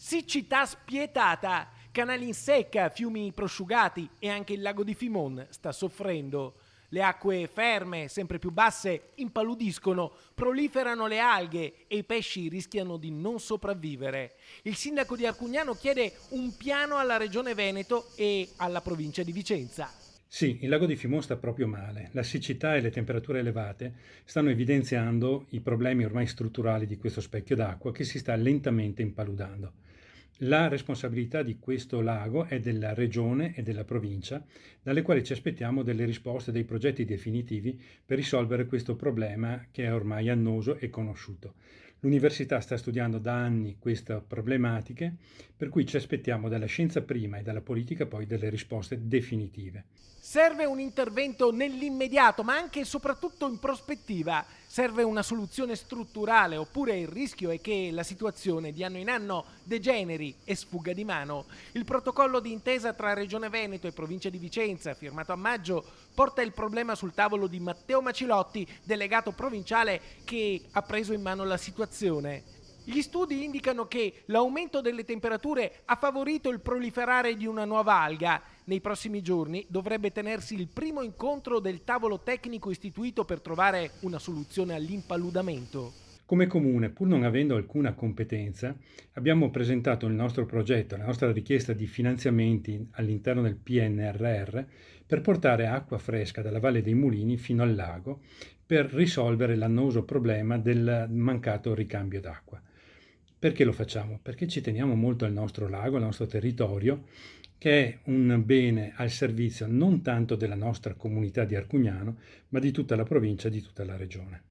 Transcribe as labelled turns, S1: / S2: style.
S1: Siccità spietata, canali in secca, fiumi prosciugati e anche il lago di Fimon sta soffrendo. Le acque ferme, sempre più basse, impalludiscono, proliferano le alghe e i pesci rischiano di non sopravvivere. Il sindaco di Arcugnano chiede un piano alla regione Veneto e alla provincia di Vicenza.
S2: Sì, il lago di Fimò sta proprio male. La siccità e le temperature elevate stanno evidenziando i problemi ormai strutturali di questo specchio d'acqua che si sta lentamente impaludando. La responsabilità di questo lago è della regione e della provincia, dalle quali ci aspettiamo delle risposte, dei progetti definitivi per risolvere questo problema che è ormai annoso e conosciuto. L'università sta studiando da anni queste problematiche, per cui ci aspettiamo dalla scienza prima e dalla politica poi delle risposte definitive.
S1: Serve un intervento nell'immediato, ma anche e soprattutto in prospettiva. Serve una soluzione strutturale, oppure il rischio è che la situazione di anno in anno degeneri e sfugga di mano. Il protocollo di intesa tra Regione Veneto e Provincia di Vicenza, firmato a maggio, porta il problema sul tavolo di Matteo Macilotti, delegato provinciale che ha preso in mano la situazione. Gli studi indicano che l'aumento delle temperature ha favorito il proliferare di una nuova alga. Nei prossimi giorni dovrebbe tenersi il primo incontro del tavolo tecnico istituito per trovare una soluzione all'impaludamento.
S2: Come comune, pur non avendo alcuna competenza, abbiamo presentato il nostro progetto, la nostra richiesta di finanziamenti all'interno del PNRR per portare acqua fresca dalla Valle dei Mulini fino al lago per risolvere l'annoso problema del mancato ricambio d'acqua. Perché lo facciamo? Perché ci teniamo molto al nostro lago, al nostro territorio, che è un bene al servizio non tanto della nostra comunità di Arcugnano, ma di tutta la provincia e di tutta la regione.